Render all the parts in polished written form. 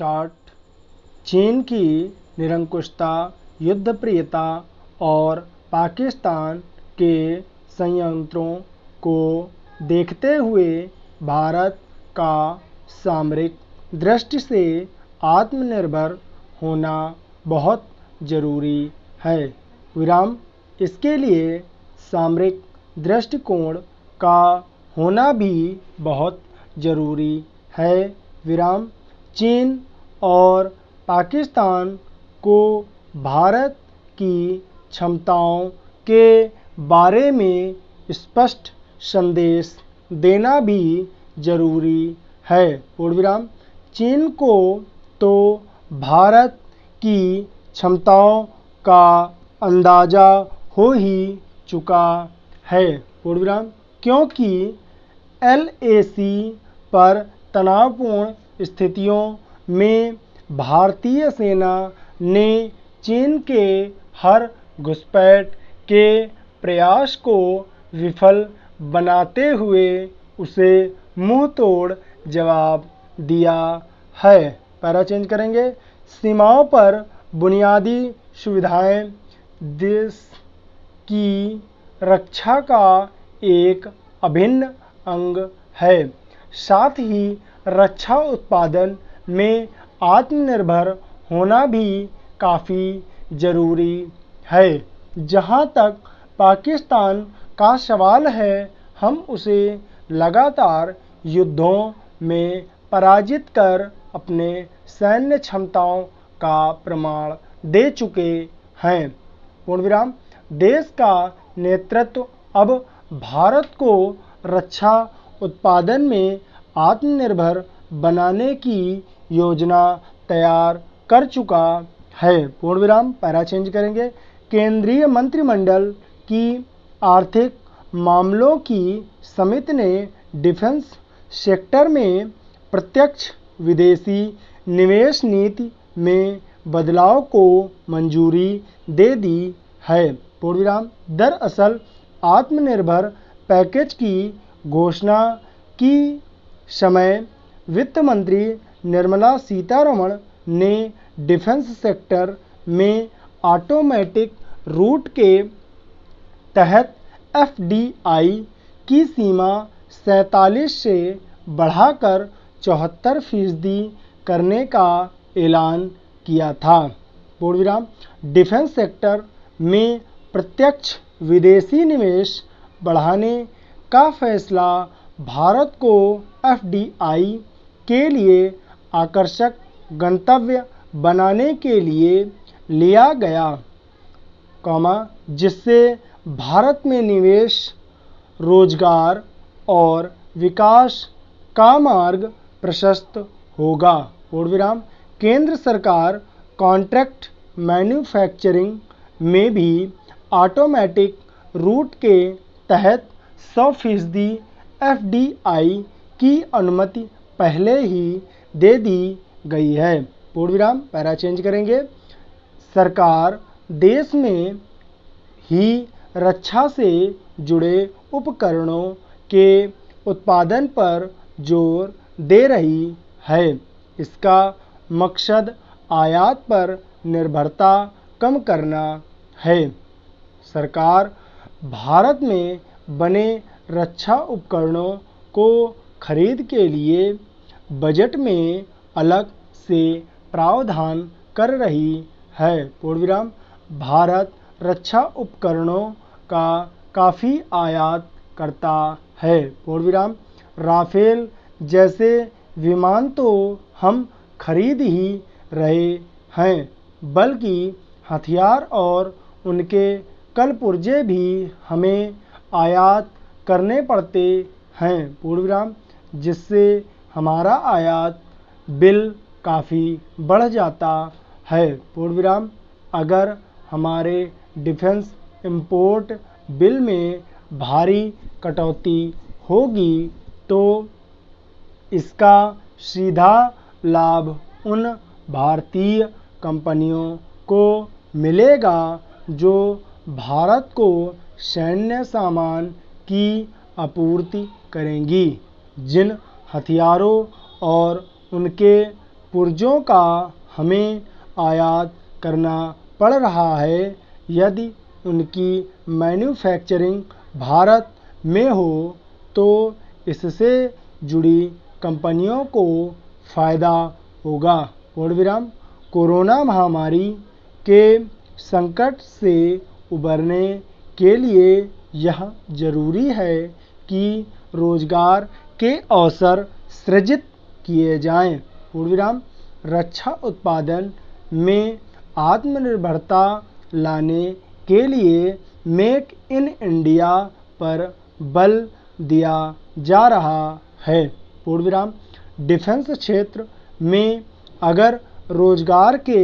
Start. चीन की निरंकुशता, युद्धप्रियता और पाकिस्तान के संयंत्रों को देखते हुए भारत का सामरिक दृष्टि से आत्मनिर्भर होना बहुत जरूरी है। विराम। इसके लिए सामरिक दृष्टिकोण का होना भी बहुत जरूरी है। विराम। चीन और पाकिस्तान को भारत की क्षमताओं के बारे में स्पष्ट संदेश देना भी जरूरी है। पूर्ण विराम। चीन को तो भारत की क्षमताओं का अंदाजा हो ही चुका है। पूर्ण विराम। क्योंकि LAC पर तनावपूर्ण स्थितियों में भारतीय सेना ने चीन के हर घुसपैठ के प्रयास को विफल बनाते हुए उसे मुंहतोड़ जवाब दिया है। पैरा चेंज करेंगे। सीमाओं पर बुनियादी सुविधाएं देश की रक्षा का एक अभिन्न अंग है। साथ ही रक्षा उत्पादन में आत्मनिर्भर होना भी काफ़ी ज़रूरी है। जहां तक पाकिस्तान का सवाल है, हम उसे लगातार युद्धों में पराजित कर अपने सैन्य क्षमताओं का प्रमाण दे चुके हैं। पूर्ण विराम। देश का नेतृत्व अब भारत को रक्षा उत्पादन में आत्मनिर्भर बनाने की योजना तैयार कर चुका है। पूर्ण विराम। पैरा चेंज करेंगे। केंद्रीय मंत्रिमंडल की आर्थिक मामलों की समिति ने डिफेंस सेक्टर में प्रत्यक्ष विदेशी निवेश नीति में बदलाव को मंजूरी दे दी है। पूर्ण विराम। दरअसल आत्मनिर्भर पैकेज की घोषणा की समय वित्त मंत्री निर्मला सीतारमण ने डिफेंस सेक्टर में ऑटोमेटिक रूट के तहत FDI की सीमा 47 से बढ़ाकर 74% करने का ऐलान किया था। पूर्ण विराम। डिफेंस सेक्टर में प्रत्यक्ष विदेशी निवेश बढ़ाने का फैसला भारत को FDI के लिए आकर्षक गंतव्य बनाने के लिए लिया गया, जिससे भारत में निवेश, रोजगार और विकास का मार्ग प्रशस्त होगा। पूर्ण विराम। केंद्र सरकार कॉन्ट्रैक्ट मैन्युफैक्चरिंग में भी ऑटोमेटिक रूट के तहत 100% FDI की अनुमति पहले ही दे दी गई है। पूर्ण विराम। पैरा चेंज करेंगे। सरकार देश में ही रक्षा से जुड़े उपकरणों के उत्पादन पर जोर दे रही है। इसका मकसद आयात पर निर्भरता कम करना है। सरकार भारत में बने रक्षा उपकरणों को खरीद के लिए बजट में अलग से प्रावधान कर रही है। पूर्ण विराम। भारत रक्षा उपकरणों का काफ़ी आयात करता है। पूर्ण विराम। राफेल जैसे विमान तो हम खरीद ही रहे हैं, बल्कि हथियार और उनके कलपुर्जे भी हमें आयात करने पड़ते हैं। पूर्ण विराम। जिससे हमारा आयात बिल काफ़ी बढ़ जाता है। पूर्ण विराम। अगर हमारे डिफेंस इंपोर्ट बिल में भारी कटौती होगी तो इसका सीधा लाभ उन भारतीय कंपनियों को मिलेगा जो भारत को सैन्य सामान की आपूर्ति करेंगी, जिन हथियारों और उनके पुर्जों का हमें आयात करना पड़ रहा है। यदि उनकी मैन्युफैक्चरिंग भारत में हो तो इससे जुड़ी कंपनियों को फ़ायदा होगा। पूर्ण विराम। कोरोना महामारी के संकट से उबरने के लिए यह जरूरी है कि रोजगार के अवसर सृजित किए जाएं। पूर्ण विराम। रक्षा उत्पादन में आत्मनिर्भरता लाने के लिए मेक इन इंडिया पर बल दिया जा रहा है। पूर्ण विराम। डिफेंस क्षेत्र में अगर रोजगार के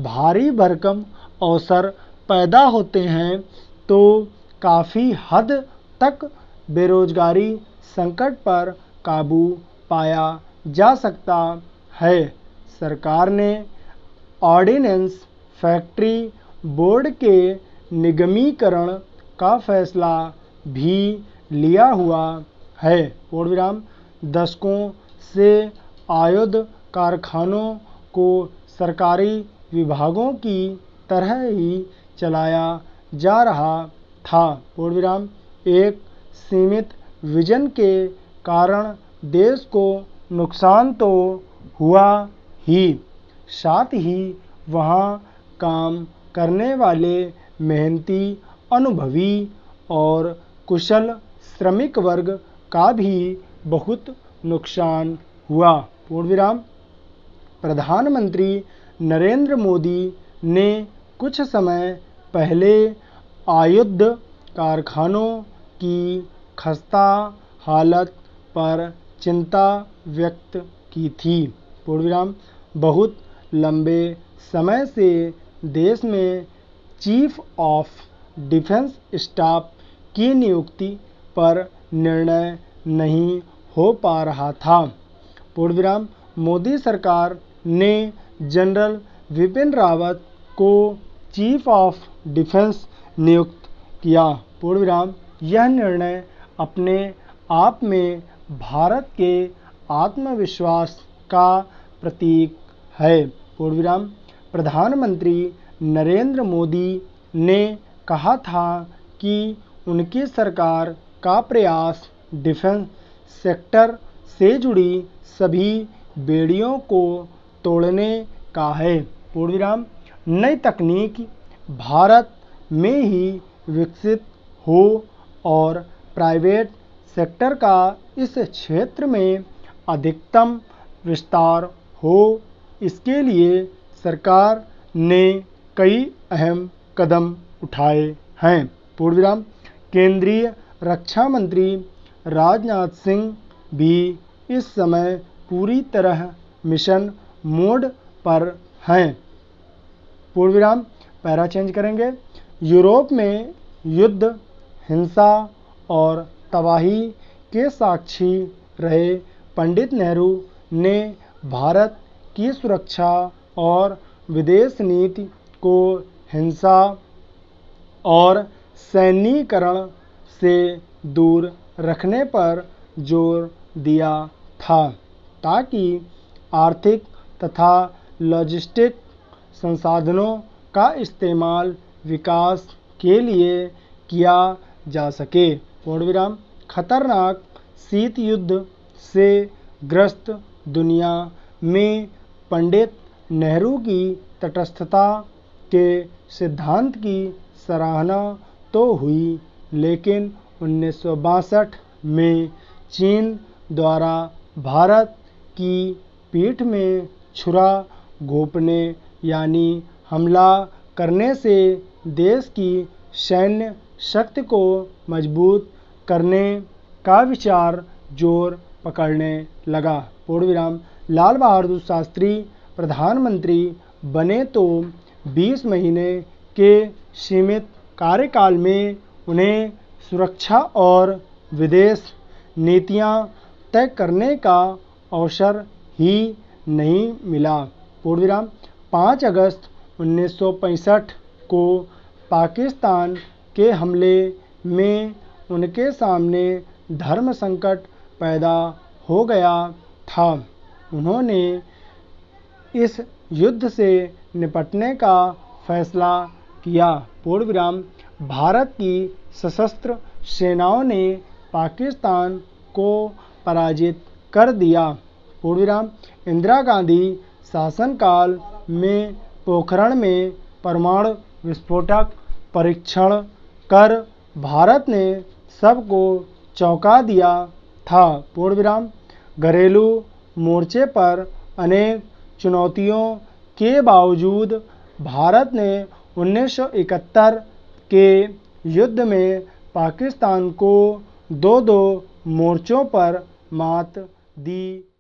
भारी भरकम अवसर पैदा होते हैं तो काफ़ी हद तक बेरोजगारी संकट पर काबू पाया जा सकता है। सरकार ने ऑर्डिनेंस फैक्ट्री बोर्ड के निगमीकरण का फैसला भी लिया हुआ है। पूर्ण विराम। दशकों से आयुध कारखानों को सरकारी विभागों की तरह ही चलाया जा रहा था। पूर्ण विराम। एक सीमित विजन के कारण देश को नुकसान तो हुआ ही, साथ ही वहाँ काम करने वाले मेहनती, अनुभवी और कुशल श्रमिक वर्ग का भी बहुत नुकसान हुआ। पूर्ण विराम। प्रधानमंत्री नरेंद्र मोदी ने कुछ समय पहले आयुध कारखानों की खस्ता हालत पर चिंता व्यक्त की थी। पूर्ण विराम। बहुत लंबे समय से देश में चीफ ऑफ डिफेंस स्टाफ की नियुक्ति पर निर्णय नहीं हो पा रहा था। पूर्ण विराम। मोदी सरकार ने जनरल विपिन रावत को चीफ ऑफ डिफेंस नियुक्त किया। पूर्ण विराम। यह निर्णय अपने आप में भारत के आत्मविश्वास का प्रतीक है। पूर्ण विराम। प्रधानमंत्री नरेंद्र मोदी ने कहा था कि उनकी सरकार का प्रयास डिफेंस सेक्टर से जुड़ी सभी बेड़ियों को तोड़ने का है। पूर्ण विराम। नई तकनीक भारत में ही विकसित हो और प्राइवेट सेक्टर का इस क्षेत्र में अधिकतम विस्तार हो, इसके लिए सरकार ने कई अहम कदम उठाए हैं। पूर्ण विराम। केंद्रीय रक्षा मंत्री राजनाथ सिंह भी इस समय पूरी तरह मिशन मोड पर हैं। पूर्ण विराम। पैरा चेंज करेंगे। यूरोप में युद्ध, हिंसा और तबाही के साक्षी रहे पंडित नेहरू ने भारत की सुरक्षा और विदेश नीति को हिंसा और सैन्यीकरण से दूर रखने पर जोर दिया था, ताकि आर्थिक तथा लॉजिस्टिक संसाधनों का इस्तेमाल विकास के लिए किया जा सके। पूर्ण विराम। खतरनाक शीत युद्ध से ग्रस्त दुनिया में पंडित नेहरू की तटस्थता के सिद्धांत की सराहना तो हुई, लेकिन 1962 में चीन द्वारा भारत की पीठ में छुरा घोंपने यानी हमला करने से देश की सैन्य शक्ति को मजबूत करने का विचार जोर पकड़ने लगा। पूर्ण विराम। लाल बहादुर शास्त्री प्रधानमंत्री बने तो 20 महीने के सीमित कार्यकाल में उन्हें सुरक्षा और विदेश नीतियां तय करने का अवसर ही नहीं मिला। पूर्ण विराम। 5 अगस्त 1965 को पाकिस्तान के हमले में उनके सामने धर्म संकट पैदा हो गया था। उन्होंने इस युद्ध से निपटने का फैसला किया। पूर्ण विराम। भारत की सशस्त्र सेनाओं ने पाकिस्तान को पराजित कर दिया। पूर्ण विराम। इंदिरा गांधी शासनकाल में पोखरण में परमाणु विस्फोटक परीक्षण कर भारत ने सबको चौंका दिया था। पूर्ण विराम। घरेलू मोर्चे पर अनेक चुनौतियों के बावजूद भारत ने 1971 के युद्ध में पाकिस्तान को 2-2 मोर्चों पर मात दी।